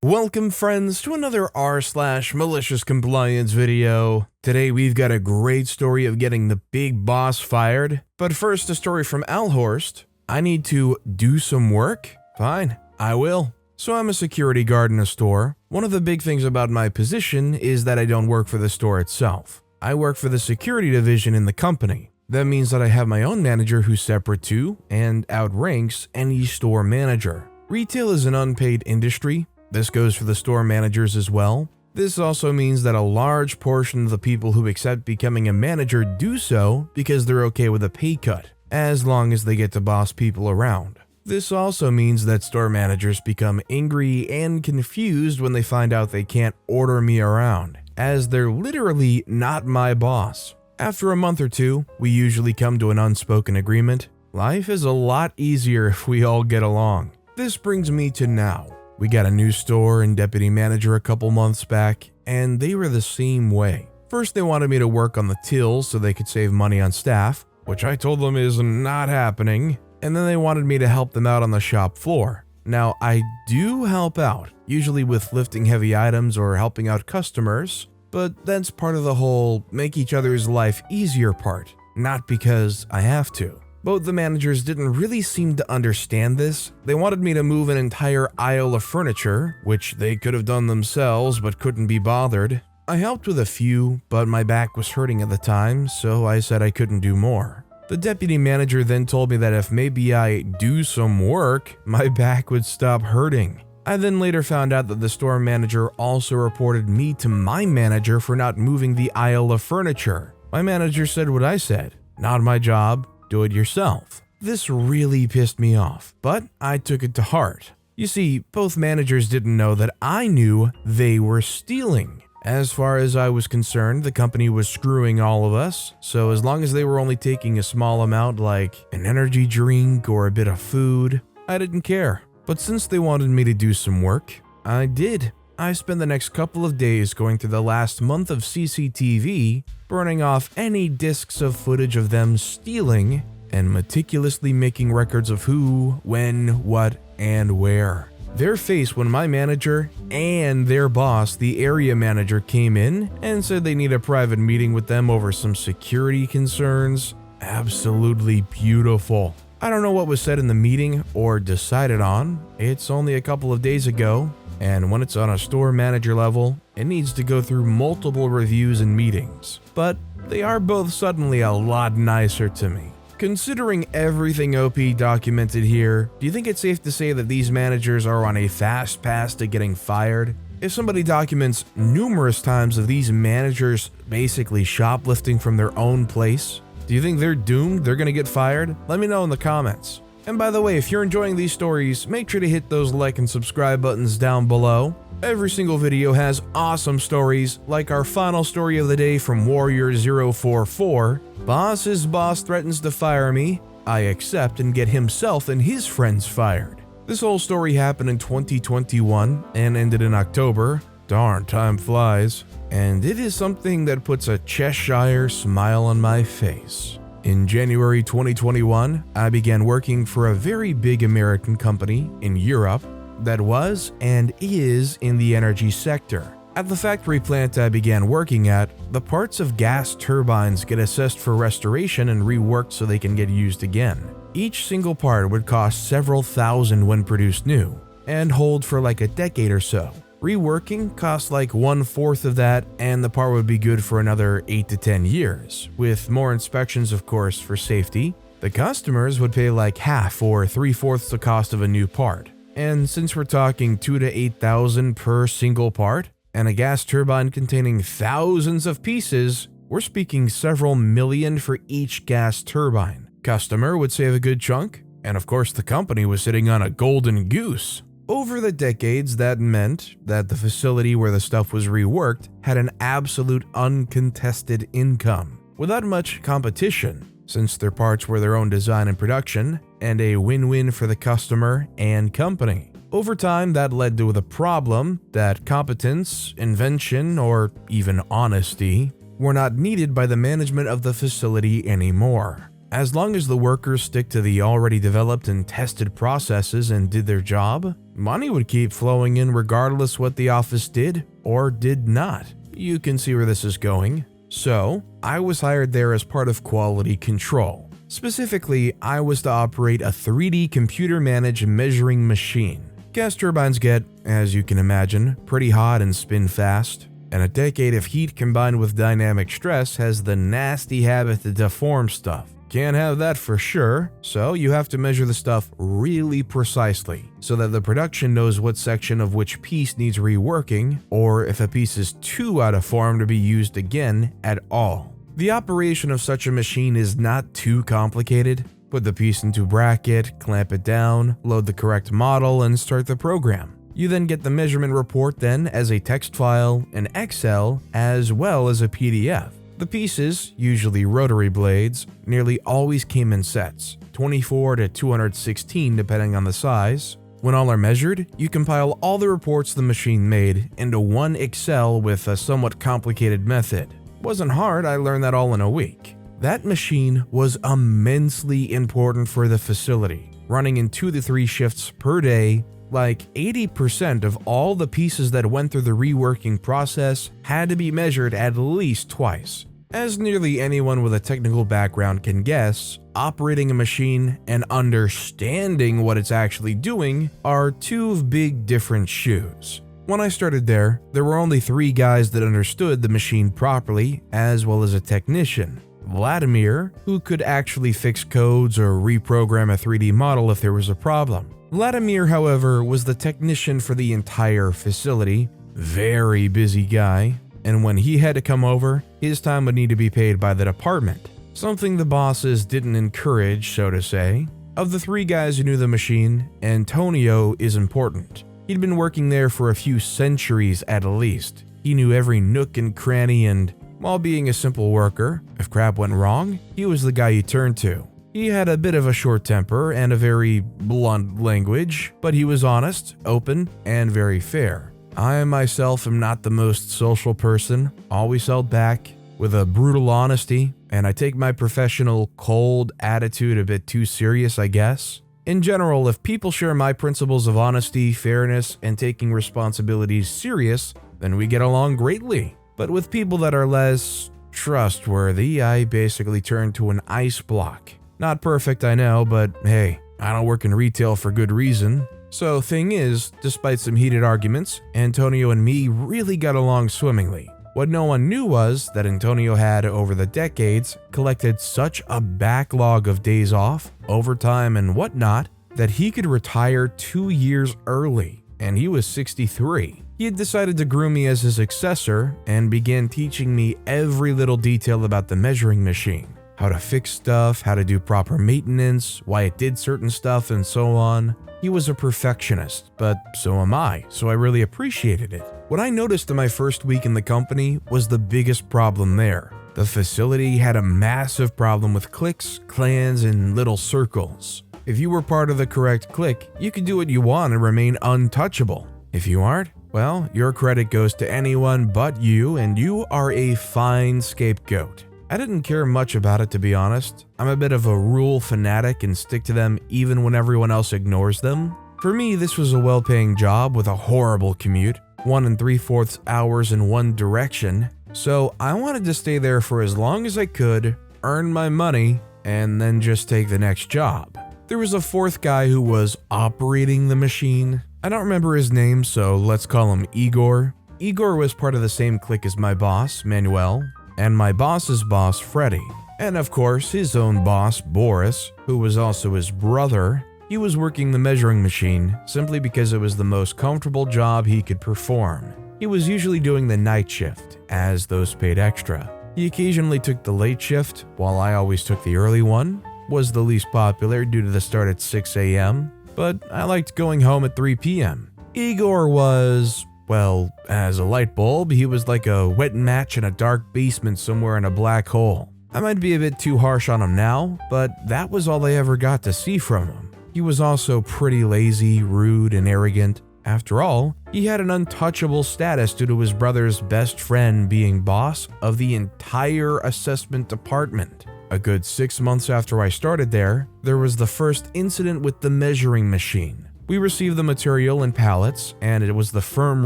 Welcome friends to another r/MaliciousCompliance video. Today we've got a great story of getting the big boss fired. But first, a story from Alhorst. I need to do some work? Fine, I will. So I'm a security guard in a store. One of the big things about my position is that I don't work for the store itself. I work for the security division in the company. That means that I have my own manager who's separate to and outranks any store manager. Retail is an unpaid industry. This goes for the store managers as well. This also means that a large portion of the people who accept becoming a manager do so because they're okay with a pay cut, as long as they get to boss people around. This also means that store managers become angry and confused when they find out they can't order me around, as they're literally not my boss. After a month or two, we usually come to an unspoken agreement. Life is a lot easier if we all get along. This brings me to now. We got a new store and deputy manager a couple months back, and they were the same way. First, they wanted me to work on the tills so they could save money on staff, which I told them is not happening, and then they wanted me to help them out on the shop floor. Now, I do help out, usually with lifting heavy items or helping out customers, but that's part of the whole make each other's life easier part, not because I have to. Both the managers didn't really seem to understand this. They wanted me to move an entire aisle of furniture, which they could have done themselves but couldn't be bothered. I helped with a few, but my back was hurting at the time, so I said I couldn't do more. The deputy manager then told me that if maybe I do some work, my back would stop hurting. I then later found out that the store manager also reported me to my manager for not moving the aisle of furniture. My manager said what I said, not my job. Do it yourself. This really pissed me off, but I took it to heart. You see, both managers didn't know that I knew they were stealing. As far as I was concerned, the company was screwing all of us, so as long as they were only taking a small amount like an energy drink or a bit of food, I didn't care. But since they wanted me to do some work, I did. I spent the next couple of days going through the last month of CCTV, burning off any discs of footage of them stealing, and meticulously making records of who, when, what, and where. Their face when my manager and their boss, the area manager, came in and said they need a private meeting with them over some security concerns. Absolutely beautiful. I don't know what was said in the meeting or decided on. It's only a couple of days ago. And when it's on a store manager level, it needs to go through multiple reviews and meetings. But they are both suddenly a lot nicer to me. Considering everything OP documented here, do you think it's safe to say that these managers are on a fast path to getting fired? If somebody documents numerous times of these managers basically shoplifting from their own place, do you think they're doomed? They're gonna get fired? Let me know in the comments. And by the way, if you're enjoying these stories, make sure to hit those like and subscribe buttons down below. Every single video has awesome stories, like our final story of the day from Warrior044. Boss's boss threatens to fire me. I accept and get himself and his friends fired. This whole story happened in 2021 and ended in October. Darn, time flies. And it is something that puts a Cheshire smile on my face. In January 2021, I began working for a very big American company in Europe that was and is in the energy sector. At the factory plant I began working at, the parts of gas turbines get assessed for restoration and reworked so they can get used again. Each single part would cost several thousand when produced new, and hold for like a decade or so. Reworking costs like 1/4 of that, and the part would be good for another 8 to 10 years, with more inspections of course for safety. The customers would pay like half or 3/4 the cost of a new part. And since we're talking 2 to 8,000 per single part, and a gas turbine containing thousands of pieces, we're speaking several million for each gas turbine. Customer would save a good chunk, and of course the company was sitting on a golden goose. Over the decades, that meant that the facility where the stuff was reworked had an absolute uncontested income, without much competition, since their parts were their own design and production, and a win-win for the customer and company. Over time, that led to the problem that competence, invention, or even honesty were not needed by the management of the facility anymore. As long as the workers stick to the already developed and tested processes and did their job, money would keep flowing in regardless what the office did or did not. You can see where this is going. So, I was hired there as part of quality control. Specifically, I was to operate a 3D computer-managed measuring machine. Gas turbines get, as you can imagine, pretty hot and spin fast, and a decade of heat combined with dynamic stress has the nasty habit to deform stuff. Can't have that for sure, so you have to measure the stuff really precisely so that the production knows what section of which piece needs reworking, or if a piece is too out of form to be used again at all. The operation of such a machine is not too complicated. Put the piece into bracket, clamp it down, load the correct model, and start the program. You then get the measurement report then as a text file, an Excel, as well as a PDF. The pieces, usually rotary blades, nearly always came in sets, 24 to 216 depending on the size. When all are measured, you compile all the reports the machine made into one Excel with a somewhat complicated method. Wasn't hard, I learned that all in a week. That machine was immensely important for the facility, running in 2 to 3 shifts per day. Like 80% of all the pieces that went through the reworking process had to be measured at least twice. As nearly anyone with a technical background can guess, operating a machine and understanding what it's actually doing are two big different shoes. When I started there were only 3 guys that understood the machine properly, as well as a technician. Vladimir, who could actually fix codes or reprogram a 3D model if there was a problem. Vladimir, however, was the technician for the entire facility, very busy guy, and when he had to come over, his time would need to be paid by the department, something the bosses didn't encourage, so to say. Of the 3 guys who knew the machine, Antonio is important. He'd been working there for a few centuries at least. He knew every nook and cranny, and while being a simple worker, if crap went wrong, he was the guy you turned to. He had a bit of a short temper and a very blunt language, but he was honest, open, and very fair. I myself am not the most social person, always held back, with a brutal honesty, and I take my professional, cold attitude a bit too serious, I guess. In general, if people share my principles of honesty, fairness, and taking responsibilities serious, then we get along greatly. But with people that are less trustworthy, I basically turn to an ice block. Not perfect, I know, but hey, I don't work in retail for good reason. So thing is, despite some heated arguments, Antonio and me really got along swimmingly. What no one knew was that Antonio had, over the decades, collected such a backlog of days off, overtime, and whatnot, that he could retire 2 years early, and he was 63. He had decided to groom me as his successor and began teaching me every little detail about the measuring machine. How to fix stuff, how to do proper maintenance, why it did certain stuff, and so on. He was a perfectionist, but so am I, so I really appreciated it. What I noticed in my first week in the company was the biggest problem there. The facility had a massive problem with cliques, clans, and little circles. If you were part of the correct clique, you could do what you want and remain untouchable. If you aren't, well, your credit goes to anyone but you, and you are a fine scapegoat. I didn't care much about it, to be honest. I'm a bit of a rule fanatic and stick to them even when everyone else ignores them. For me, this was a well-paying job with a horrible commute, 1 3/4 hours in one direction, so I wanted to stay there for as long as I could, earn my money, and then just take the next job. There was a 4th guy who was operating the machine. I don't remember his name, so let's call him Igor. Igor was part of the same clique as my boss, Manuel, and my boss's boss, Freddie, and of course his own boss, Boris, who was also his brother. He was working the measuring machine simply because it was the most comfortable job he could perform. He was usually doing the night shift, as those paid extra. He occasionally took the late shift, while I always took the early one. Was the least popular due to the start at 6 a.m., but I liked going home at 3 p.m. Igor was, well, as a light bulb, he was like a wet match in a dark basement somewhere in a black hole. I might be a bit too harsh on him now, but that was all I ever got to see from him. He was also pretty lazy, rude, and arrogant. After all, he had an untouchable status due to his brother's best friend being boss of the entire assessment department. A good 6 months after I started there was the first incident with the measuring machine. We received the material in pallets, and it was the firm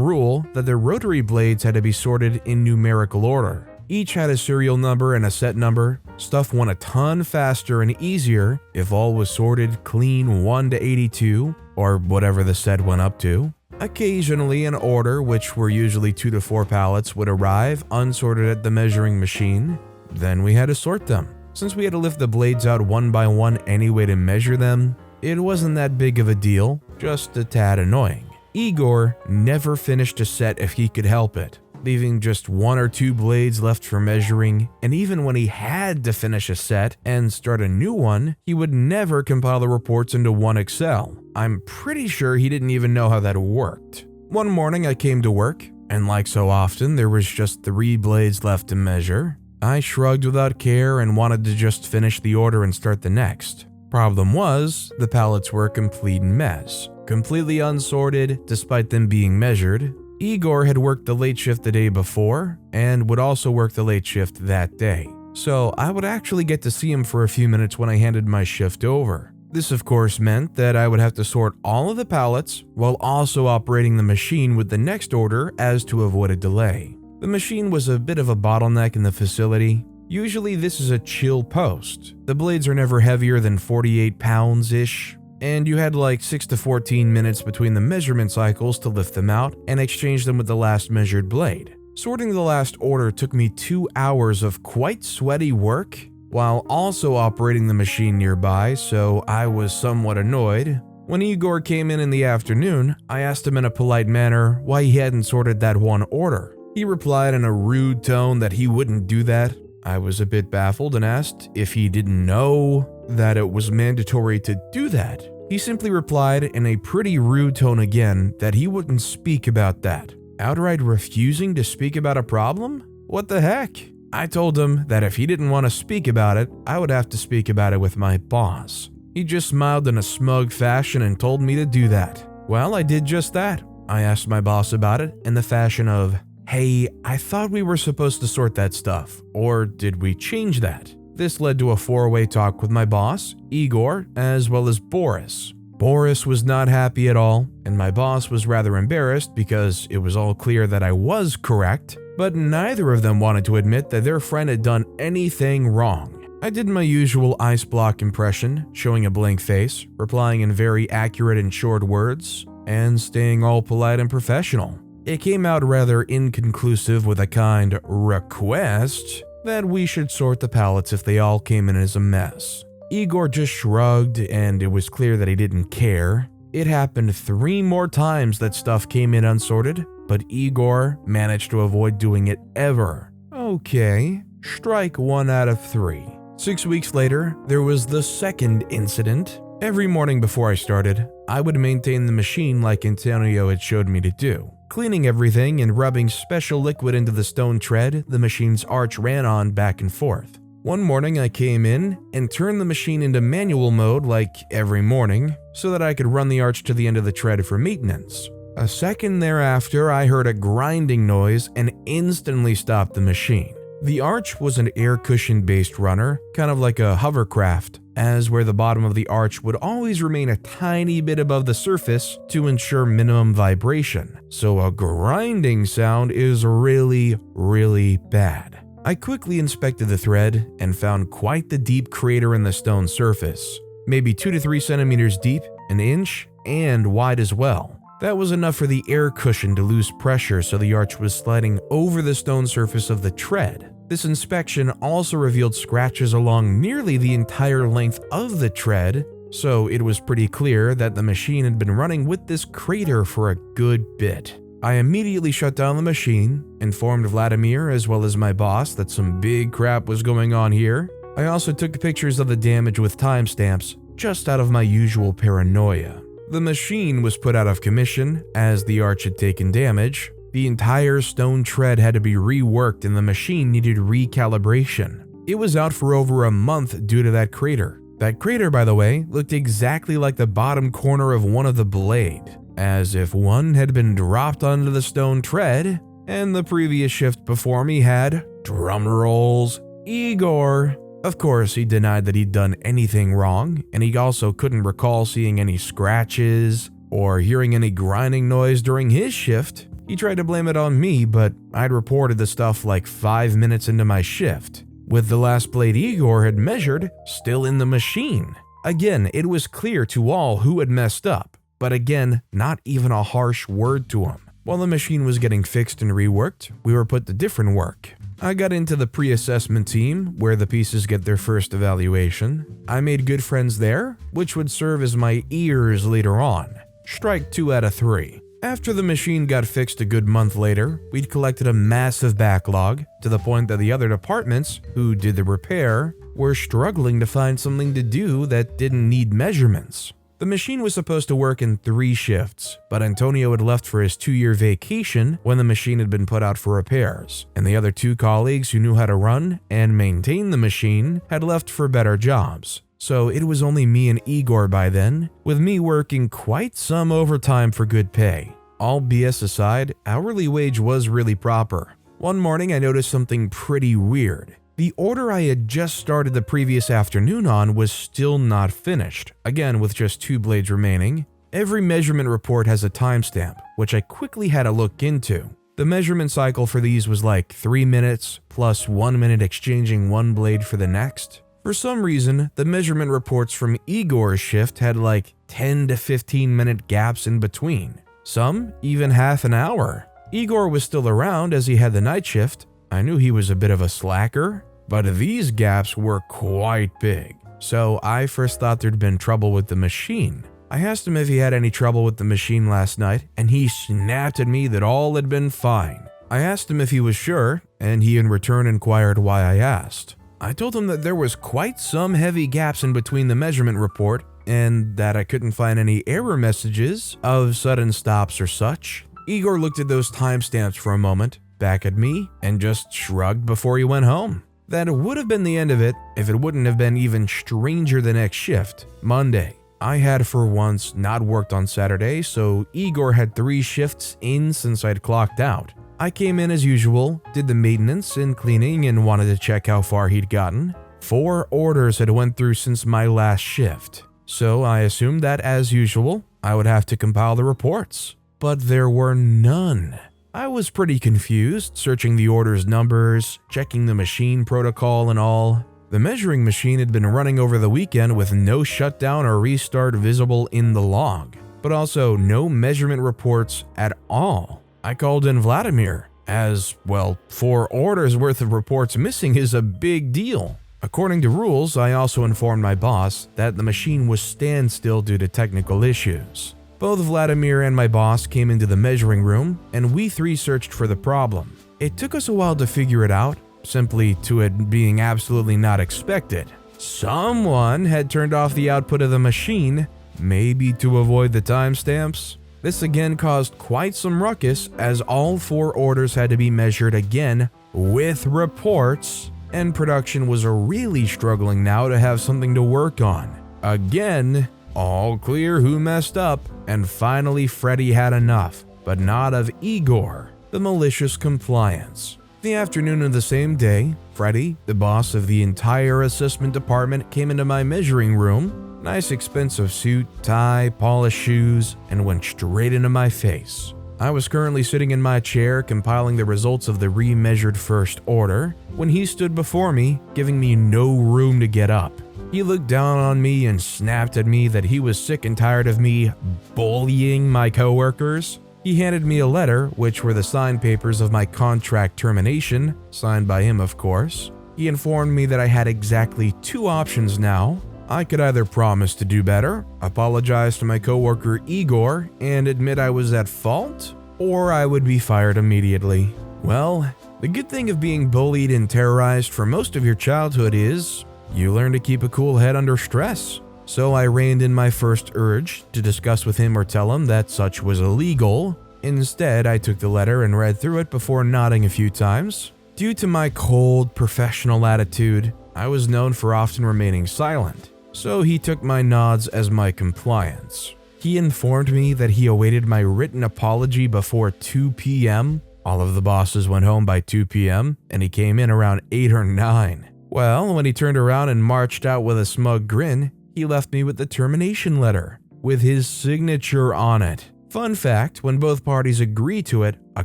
rule that the rotary blades had to be sorted in numerical order. Each had a serial number and a set number. Stuff went a ton faster and easier if all was sorted clean 1 to 82, or whatever the set went up to. Occasionally an order, which were usually 2 to 4 pallets, would arrive unsorted at the measuring machine. Then we had to sort them. Since we had to lift the blades out one by one anyway to measure them, it wasn't that big of a deal, just a tad annoying. Igor never finished a set if he could help it, leaving just 1 or 2 blades left for measuring, and even when he had to finish a set and start a new one, he would never compile the reports into one Excel. I'm pretty sure he didn't even know how that worked. One morning I came to work, and like so often, there was just 3 blades left to measure. I shrugged without care and wanted to just finish the order and start the next. Problem was, the pallets were a complete mess, completely unsorted despite them being measured. Igor had worked the late shift the day before and would also work the late shift that day, so I would actually get to see him for a few minutes when I handed my shift over. This of course meant that I would have to sort all of the pallets while also operating the machine with the next order as to avoid a delay. The machine was a bit of a bottleneck in the facility. Usually this is a chill post. The blades are never heavier than 48 pounds-ish, and you had like 6 to 14 minutes between the measurement cycles to lift them out and exchange them with the last measured blade. Sorting the last order took me 2 hours of quite sweaty work, while also operating the machine nearby, so I was somewhat annoyed. When Igor came in the afternoon, I asked him in a polite manner why he hadn't sorted that one order. He replied in a rude tone that he wouldn't do that. I was a bit baffled and asked if he didn't know that it was mandatory to do that. He simply replied in a pretty rude tone again that he wouldn't speak about that. Outright refusing to speak about a problem? What the heck? I told him that if he didn't want to speak about it, I would have to speak about it with my boss. He just smiled in a smug fashion and told me to do that. Well, I did just that. I asked my boss about it in the fashion of, "Hey, I thought we were supposed to sort that stuff, or did we change that?" This led to a 4-way talk with my boss, Igor, as well as Boris. Boris was not happy at all, and my boss was rather embarrassed because it was all clear that I was correct, but neither of them wanted to admit that their friend had done anything wrong. I did my usual ice block impression, showing a blank face, replying in very accurate and short words, and staying all polite and professional. It came out rather inconclusive with a kind request that we should sort the pallets if they all came in as a mess. Igor just shrugged, and it was clear that he didn't care. It happened 3 more times that stuff came in unsorted, but Igor managed to avoid doing it ever. Okay, strike 1 out of 3. 6 weeks later, there was the second incident. Every morning before I started, I would maintain the machine like Antonio had showed me to do, cleaning everything and rubbing special liquid into the stone tread the machine's arch ran on back and forth. One morning I came in and turned the machine into manual mode like every morning so that I could run the arch to the end of the tread for maintenance. A second thereafter, I heard a grinding noise and instantly stopped the machine. The arch was an air cushion based runner, kind of like a hovercraft, as where the bottom of the arch would always remain a tiny bit above the surface to ensure minimum vibration. So a grinding sound is really, really bad. I quickly inspected the thread and found quite the deep crater in the stone surface, maybe 2 to 3 centimeters deep, an inch, and wide as well. That was enough for the air cushion to lose pressure, so the arch was sliding over the stone surface of the tread. This inspection also revealed scratches along nearly the entire length of the tread, so it was pretty clear that the machine had been running with this crater for a good bit. I immediately shut down the machine, informed Vladimir as well as my boss that some big crap was going on here. I also took pictures of the damage with timestamps, just out of my usual paranoia. The machine was put out of commission as the arch had taken damage. The entire stone tread had to be reworked and the machine needed recalibration. It was out for over a month due to that crater. That crater, by the way, looked exactly like the bottom corner of one of the blade, as if one had been dropped onto the stone tread, and the previous shift before me had, drum rolls, Igor. Of course, he denied that he'd done anything wrong, and he also couldn't recall seeing any scratches, or hearing any grinding noise during his shift. He tried to blame it on me, but I'd reported the stuff like 5 minutes into my shift, with the last blade Igor had measured still in the machine. Again, it was clear to all who had messed up, but again, not even a harsh word to him. While the machine was getting fixed and reworked, we were put to different work. I got into the pre-assessment team, where the pieces get their first evaluation. I made good friends there, which would serve as my ears later on. Strike 2 out of 3. After the machine got fixed a good month later, we'd collected a massive backlog, to the point that the other departments, who did the repair, were struggling to find something to do that didn't need measurements. The machine was supposed to work in 3 shifts, but Antonio had left for his 2-year vacation when the machine had been put out for repairs, and the other 2 colleagues who knew how to run and maintain the machine had left for better jobs. So it was only me and Igor by then, with me working quite some overtime for good pay. All BS aside, hourly wage was really proper. One morning I noticed something pretty weird. The order I had just started the previous afternoon on was still not finished, again with just 2 blades remaining. Every measurement report has a timestamp, which I quickly had a look into. The measurement cycle for these was like 3 minutes, plus 1 minute exchanging 1 blade for the next. For some reason, the measurement reports from Igor's shift had like 10 to 15 minute gaps in between, some even half an hour. Igor was still around as he had the night shift. I knew he was a bit of a slacker, but these gaps were quite big, so I first thought there'd been trouble with the machine. I asked him if he had any trouble with the machine last night, and he snapped at me that all had been fine. I asked him if he was sure, and he in return inquired why I asked. I told him that there was quite some heavy gaps in between the measurement report, and that I couldn't find any error messages of sudden stops or such. Igor looked at those timestamps for a moment, back at me, and just shrugged before he went home. That would have been the end of it if it wouldn't have been even stranger the next shift, Monday. I had for once not worked on Saturday, so Igor had 3 shifts in since I'd clocked out. I came in as usual, did the maintenance and cleaning, and wanted to check how far he'd gotten. 4 orders had went through since my last shift, so I assumed that, as usual, I would have to compile the reports. But there were none. I was pretty confused, searching the order's numbers, checking the machine protocol and all. The measuring machine had been running over the weekend with no shutdown or restart visible in the log, but also no measurement reports at all. I called in Vladimir, as, well, 4 orders worth of reports missing is a big deal. According to rules, I also informed my boss that the machine was standstill due to technical issues. Both Vladimir and my boss came into the measuring room, and we 3 searched for the problem. It took us a while to figure it out, simply to it being absolutely not expected. Someone had turned off the output of the machine, maybe to avoid the timestamps. This again caused quite some ruckus, as all 4 orders had to be measured again with reports, and production was really struggling now to have something to work on. Again, all clear who messed up, and finally Freddy had enough, but not of Igor, the malicious compliance. The afternoon of the same day, Freddy, the boss of the entire assessment department, came into my measuring room, nice expensive suit, tie, polished shoes, and went straight into my face. I was currently sitting in my chair compiling the results of the re-measured first order, when he stood before me, giving me no room to get up. He looked down on me and snapped at me that he was sick and tired of me bullying my coworkers. He handed me a letter, which were the signed papers of my contract termination, signed by him of course. He informed me that I had exactly 2 options now. I could either promise to do better, apologize to my coworker Igor, and admit I was at fault, or I would be fired immediately. Well, the good thing of being bullied and terrorized for most of your childhood is you learn to keep a cool head under stress. So I reined in my first urge to discuss with him or tell him that such was illegal. Instead, I took the letter and read through it before nodding a few times. Due to my cold, professional attitude, I was known for often remaining silent, so he took my nods as my compliance. He informed me that he awaited my written apology before 2 p.m. All of the bosses went home by 2 p.m., and he came in around 8 or 9. Well, when he turned around and marched out with a smug grin, he left me with the termination letter. with his signature on it. Fun fact, when both parties agree to it, a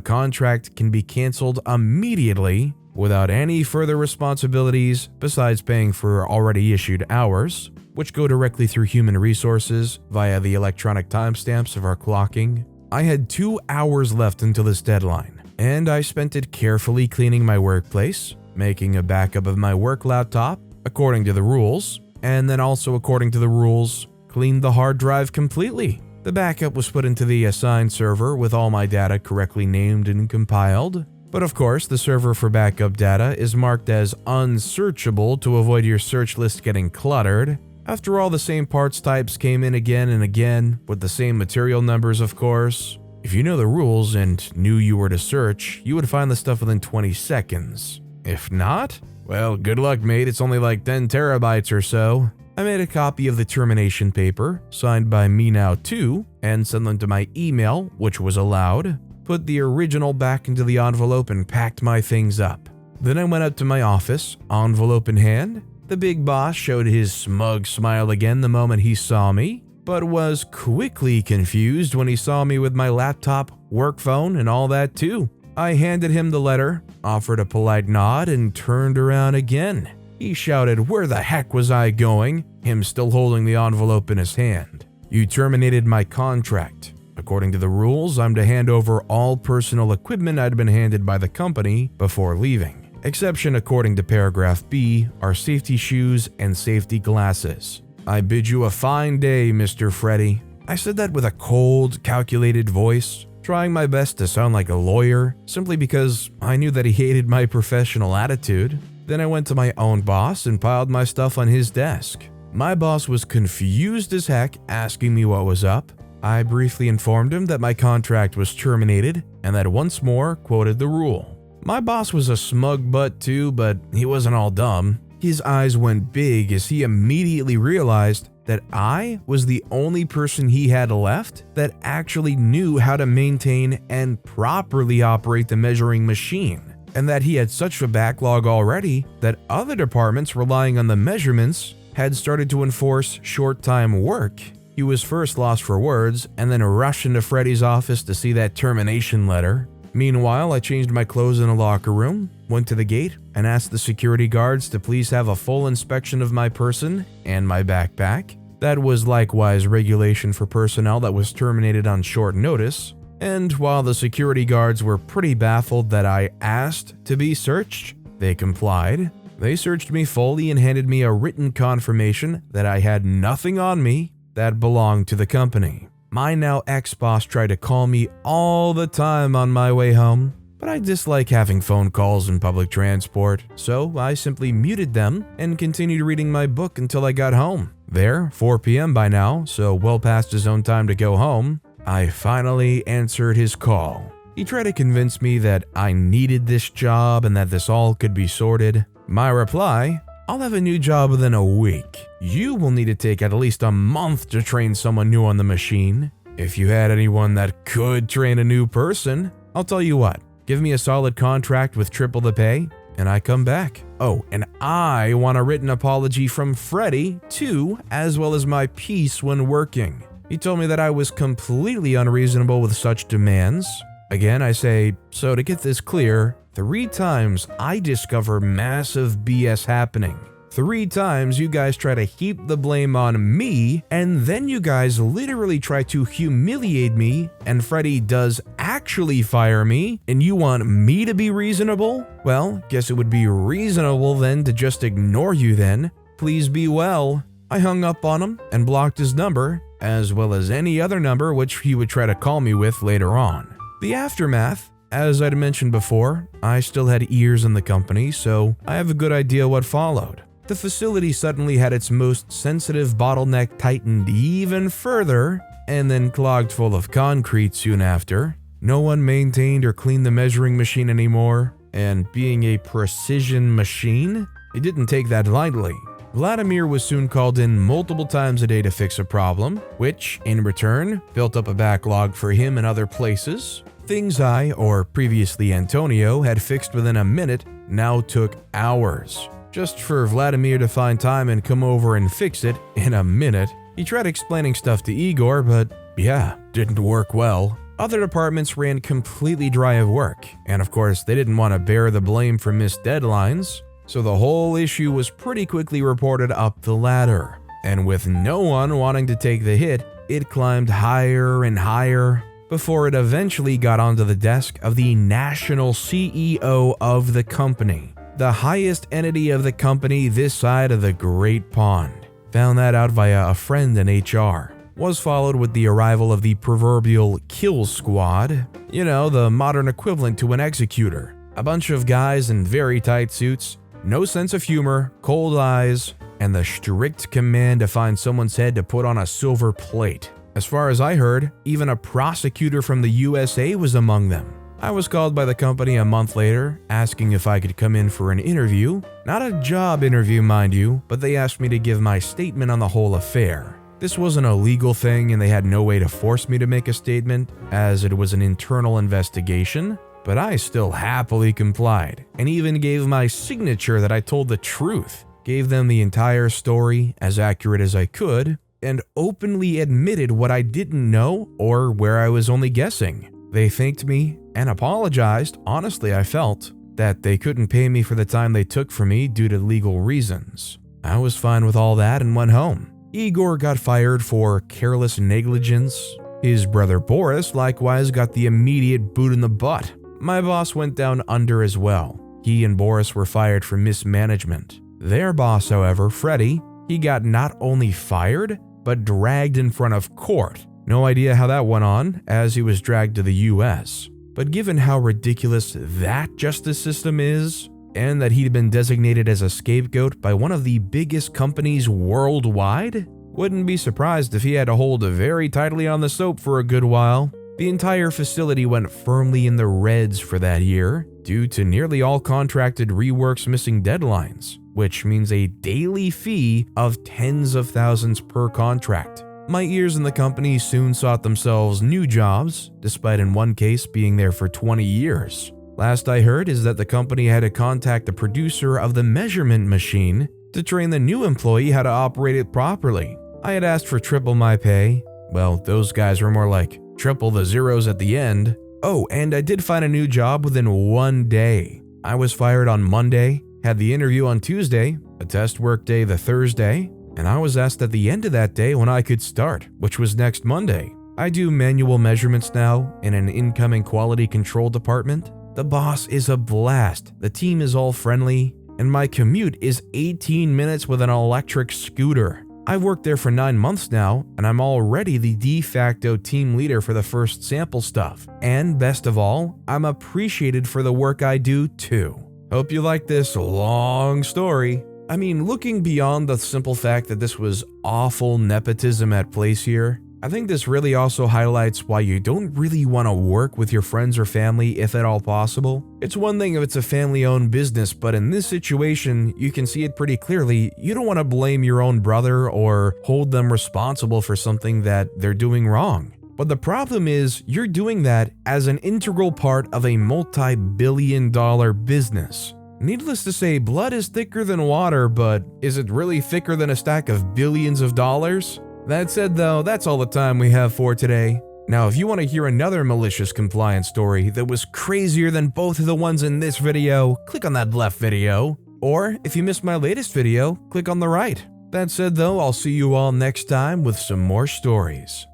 contract can be canceled immediately without any further responsibilities besides paying for already issued hours, which go directly through human resources via the electronic timestamps of our clocking. I had 2 hours left until this deadline, and I spent it carefully cleaning my workplace, making a backup of my work laptop according to the rules, and then also according to the rules, cleaned the hard drive completely. The backup was put into the assigned server with all my data correctly named and compiled. But of course, the server for backup data is marked as unsearchable to avoid your search list getting cluttered. After all, the same parts types came in again and again, with the same material numbers of course. If you know the rules and knew you were to search, you would find the stuff within 20 seconds. If not, well, good luck mate, it's only like 10 terabytes or so. I made a copy of the termination paper, signed by me now too, and sent them to my email, which was allowed. Put the original back into the envelope and packed my things up. Then I went up to my office, envelope in hand. The big boss showed his smug smile again the moment he saw me, but was quickly confused when he saw me with my laptop, work phone, and all that too. I handed him the letter, offered a polite nod, and turned around again. He shouted, "Where the heck was I going?" Him still holding the envelope in his hand. "You terminated my contract. According to the rules, I'm to hand over all personal equipment I'd been handed by the company before leaving. Exception according to paragraph B are safety shoes and safety glasses. I bid you a fine day, Mr. Freddy." I said that with a cold, calculated voice, trying my best to sound like a lawyer, simply because I knew that he hated my professional attitude. Then I went to my own boss and piled my stuff on his desk. My boss was confused as heck, asking me what was up. I briefly informed him that my contract was terminated and that once more quoted the rule. My boss was a smug butt too, but he wasn't all dumb. His eyes went big as he immediately realized that I was the only person he had left that actually knew how to maintain and properly operate the measuring machine, and that he had such a backlog already that other departments relying on the measurements had started to enforce short-time work. He was first lost for words and then rushed into Freddy's office to see that termination letter. Meanwhile, I changed my clothes in a locker room, went to the gate, and asked the security guards to please have a full inspection of my person and my backpack. That was likewise regulation for personnel that was terminated on short notice. And while the security guards were pretty baffled that I asked to be searched, they complied. They searched me fully and handed me a written confirmation that I had nothing on me that belonged to the company. My now ex-boss tried to call me all the time on my way home, but I dislike having phone calls in public transport, so I simply muted them and continued reading my book until I got home. There, 4 p.m. by now, so well past his own time to go home, I finally answered his call. He tried to convince me that I needed this job and that this all could be sorted. My reply: "I'll have a new job within a week. You will need to take at least a month to train someone new on the machine. If you had anyone that could train a new person, I'll tell you what, give me a solid contract with triple the pay, and I come back. Oh, and I want a written apology from Freddy, too, as well as my piece when working." He told me that I was completely unreasonable with such demands. Again, I say, so to get this clear, 3 times I discover massive BS happening. 3 times you guys try to heap the blame on me, and then you guys literally try to humiliate me, and Freddy does actually fire me, and you want me to be reasonable? Well, guess it would be reasonable then to just ignore you then. Please be well. I hung up on him and blocked his number, as well as any other number which he would try to call me with later on. The aftermath: as I'd mentioned before, I still had ears in the company, so I have a good idea what followed. The facility suddenly had its most sensitive bottleneck tightened even further, and then clogged full of concrete soon after. No one maintained or cleaned the measuring machine anymore, and being a precision machine, it didn't take that lightly. Vladimir was soon called in multiple times a day to fix a problem, which, in return, built up a backlog for him in other places. Things I, or previously Antonio, had fixed within a minute now took hours. Just for Vladimir to find time and come over and fix it in a minute. He tried explaining stuff to Igor, but yeah, didn't work well. Other departments ran completely dry of work, and of course they didn't want to bear the blame for missed deadlines, so the whole issue was pretty quickly reported up the ladder. And with no one wanting to take the hit, it climbed higher and higher before it eventually got onto the desk of the national CEO of the company, the highest entity of the company this side of the Great Pond. Found that out via a friend in HR. Was followed with the arrival of the proverbial kill squad, you know, the modern equivalent to an executor. A bunch of guys in very tight suits, no sense of humor, cold eyes, and the strict command to find someone's head to put on a silver plate. As far as I heard, even a prosecutor from the USA was among them. I was called by the company a month later, asking if I could come in for an interview. Not a job interview, mind you, but they asked me to give my statement on the whole affair. This wasn't a legal thing and they had no way to force me to make a statement, as it was an internal investigation, but I still happily complied, and even gave my signature that I told the truth, gave them the entire story as accurate as I could, and openly admitted what I didn't know or where I was only guessing. They thanked me and apologized. Honestly, I felt that they couldn't pay me for the time they took from me due to legal reasons. I was fine with all that and went home. Igor got fired for careless negligence. His brother Boris likewise got the immediate boot in the butt. My boss went down under as well. He and Boris were fired for mismanagement. Their boss, however, Freddie, he got not only fired, but dragged in front of court. No idea how that went on, as he was dragged to the US. But given how ridiculous that justice system is, and that he'd been designated as a scapegoat by one of the biggest companies worldwide, wouldn't be surprised if he had to hold very tightly on the soap for a good while. The entire facility went firmly in the reds for that year, due to nearly all contracted reworks missing deadlines, which means a daily fee of tens of thousands per contract. My years in the company soon sought themselves new jobs, despite in one case being there for 20 years. Last I heard is that the company had to contact the producer of the measurement machine to train the new employee how to operate it properly. I had asked for triple my pay. Well, those guys were more like triple the zeros at the end. Oh, and I did find a new job within 1 day. I was fired on Monday, had the interview on Tuesday, a test work day the Thursday, and I was asked at the end of that day when I could start, which was next Monday. I do manual measurements now in an incoming quality control department. The boss is a blast, the team is all friendly, and my commute is 18 minutes with an electric scooter. I've worked there for 9 months now, and I'm already the de facto team leader for the first sample stuff. And best of all, I'm appreciated for the work I do too. Hope you like this long story. I mean, looking beyond the simple fact that this was awful nepotism at place here, I think this really also highlights why you don't really want to work with your friends or family if at all possible. It's one thing if it's a family-owned business, but in this situation, you can see it pretty clearly. You don't want to blame your own brother or hold them responsible for something that they're doing wrong. But the problem is, you're doing that as an integral part of a multi-billion-dollar business. Needless to say, blood is thicker than water, but is it really thicker than a stack of billions of dollars? That said though, that's all the time we have for today. Now if you want to hear another malicious compliance story that was crazier than both of the ones in this video, click on that left video. Or if you missed my latest video, click on the right. That said though, I'll see you all next time with some more stories.